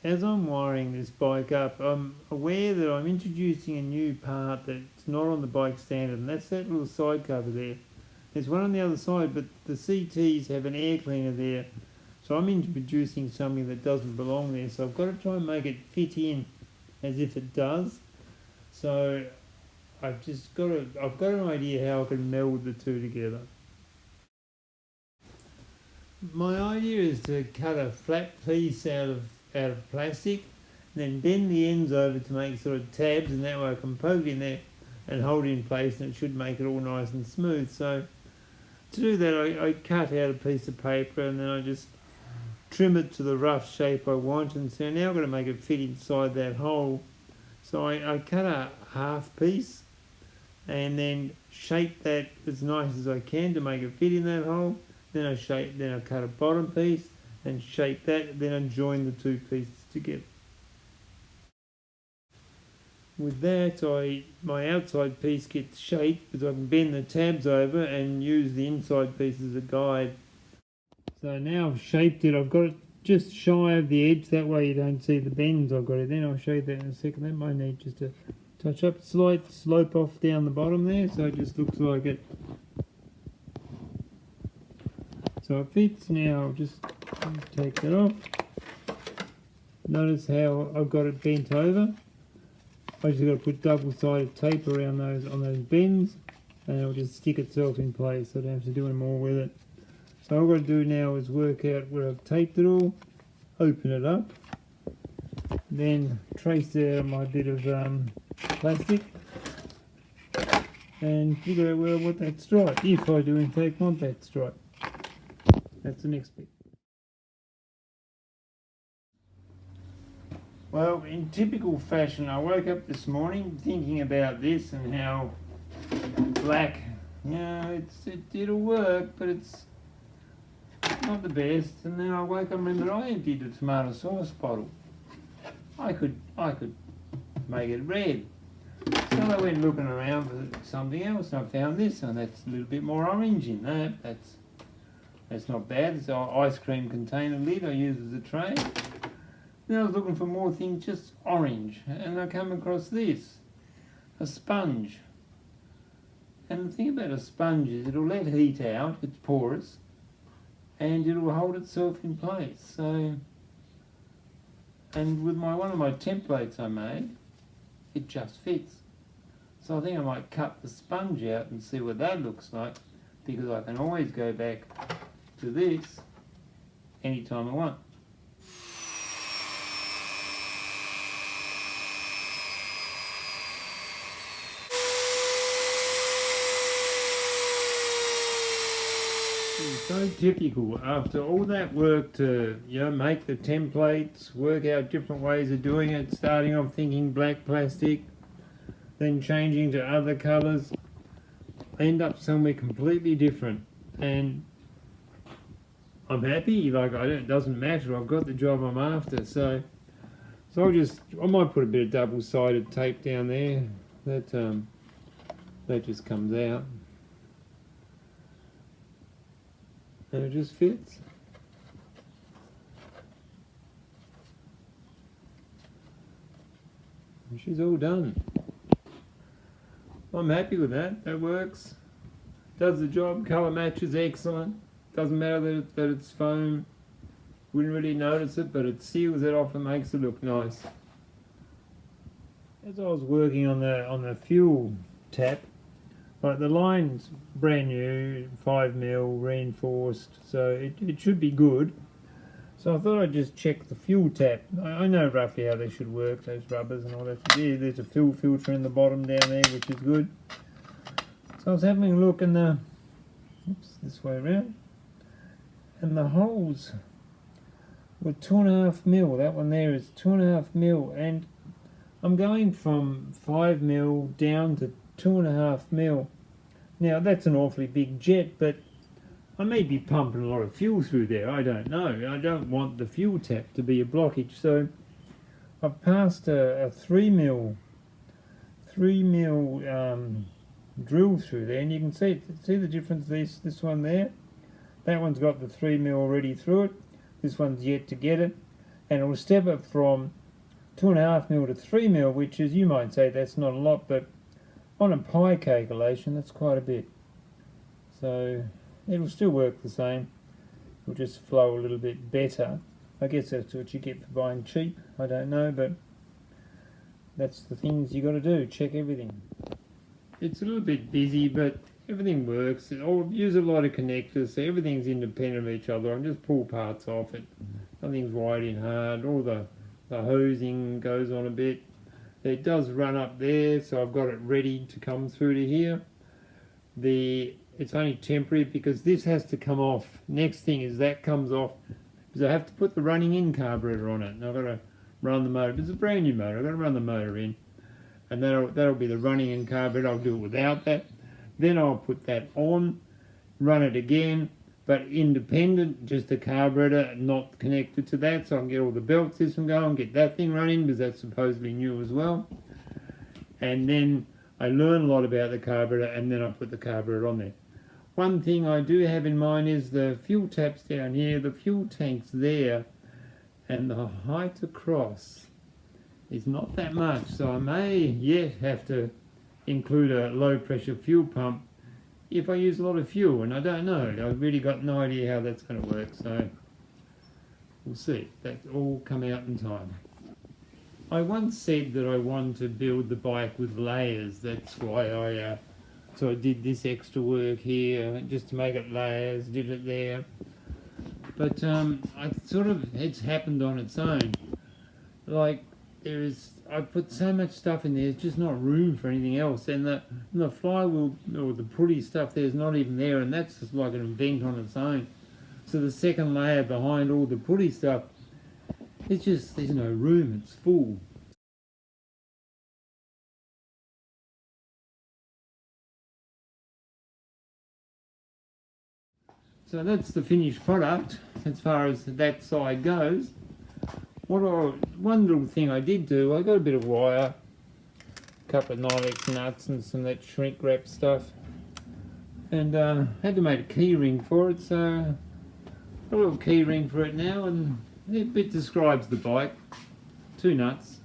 as I'm wiring this bike up, I'm aware that I'm introducing a new part that's not on the bike standard, and that's that little side cover there. There's one on the other side, but the CTs have an air cleaner there, so I'm introducing something that doesn't belong there, so I've got to try and make it fit in as if it does. So I've got an idea how I can meld the two together. My idea is to cut a flat piece out of plastic, then bend the ends over to make sort of tabs, and that way I can poke in there and hold it in place, and it should make it all nice and smooth. So to do that, I cut out a piece of paper, and then I just trim it to the rough shape I want, and so now I've got to make it fit inside that hole. So I cut a half piece and then shape that as nice as I can to make it fit in that hole. Then I cut a bottom piece and shape that, then I join the two pieces together. With that, my outside piece gets shaped because I can bend the tabs over and use the inside piece as a guide. So now I've shaped it, I've got it just shy of the edge, that way you don't see the bends I've got it. Then I'll show you that in a second. That might need just a touch up, slight slope off down the bottom there, so it just looks like it. So it fits now. I'll just take that off. Notice how I've got it bent over. I just got to put double-sided tape around those on those bends, and it'll just stick itself in place. So I don't have to do any more with it. So all I've got to do now is work out where I've taped it all, open it up, then trace out my bit of plastic, and figure out where I want that stripe, if I do in fact want that stripe. That's the next bit. Well, in typical fashion, I woke up this morning thinking about this and how black, it'll work, but it's not the best. And then I woke up and remembered I emptied the tomato sauce bottle. I could make it red. So I went looking around for something else, and I found this, and that's a little bit more orange in that. That's not bad. It's an ice cream container lid I use as a tray. Then I was looking for more things just orange, and I come across this, a sponge. And the thing about a sponge is it'll let heat out, it's porous, and it'll hold itself in place. So, and with one of my templates I made, it just fits. So I think I might cut the sponge out and see what that looks like, because I can always go back to this anytime I want. It's so typical after all that work to make the templates, work out different ways of doing it, starting off thinking black plastic, then changing to other colours, end up somewhere completely different. And I'm happy, it doesn't matter, I've got the job I'm after. So I might put a bit of double-sided tape down there, that just comes out. And it just fits. And she's all done. I'm happy with that, that works. Does the job, colour match is excellent. Doesn't matter that it's foam. Wouldn't really notice it, but it seals it off and makes it look nice. As I was working on the fuel tap, the line's brand new, 5mm reinforced, so it should be good. So I thought I'd just check the fuel tap. I know roughly how they should work, those rubbers and all that. There's a fuel filter in the bottom down there, which is good. So I was having a look, and this way around, and the holes were 2.5mm. That one there is 2.5mm, and I'm going from 5mm down to 2.5mm. Now that's an awfully big jet, but I may be pumping a lot of fuel through there, I don't know. I don't want the fuel tap to be a blockage, so I've passed a 3mm drill through there, and you can see the difference. This one there, that one's got the 3mm already through it, this one's yet to get it, and it will step it from 2.5mm to 3mm, which is, you might say that's not a lot, but on a pie calculation that's quite a bit. So it'll still work the same, it'll just flow a little bit better. I guess that's what you get for buying cheap, I don't know, but that's the things you got to do, check everything. It's a little bit busy, but everything works. I'll use a lot of connectors, so everything's independent of each other. I just pull parts off it. Nothing's wired in hard. All the hosing goes on a bit. It does run up there, so I've got it ready to come through to here. It's only temporary because this has to come off. Next thing is that comes off because I have to put the running in carburetor on it. And I've got to run the motor. It's a brand new motor. I've got to run the motor in, and that'll be the running in carburetor. I'll do it without that. Then I'll put that on, run it again, but independent, just the carburetor, not connected to that, so I can get all the belt system going, get that thing running because that's supposedly new as well. And then I learn a lot about the carburetor, and then I put the carburetor on there. One thing I do have in mind is the fuel taps down here, the fuel tank's there, and the height across is not that much, so I may yet have to include a low pressure fuel pump if I use a lot of fuel, and I don't know. I've really got no idea how that's going to work, so we'll see. That's all come out in time. I once said that I wanted to build the bike with layers. That's why I did this extra work here, just to make it layers, did it there. But it's happened on its own. Like, I put so much stuff in there, there's just not room for anything else. And the flywheel, or the pulley stuff, there's not even there, and that's just like an event on its own. So the second layer behind all the pulley stuff, there's no room, it's full. So that's the finished product as far as that side goes. One little thing I did do, I got a bit of wire, a couple of Nitros nuts and some of that shrink wrap stuff, and had to make a key ring for it, so a little key ring for it now, and it describes the bike. 2 nuts,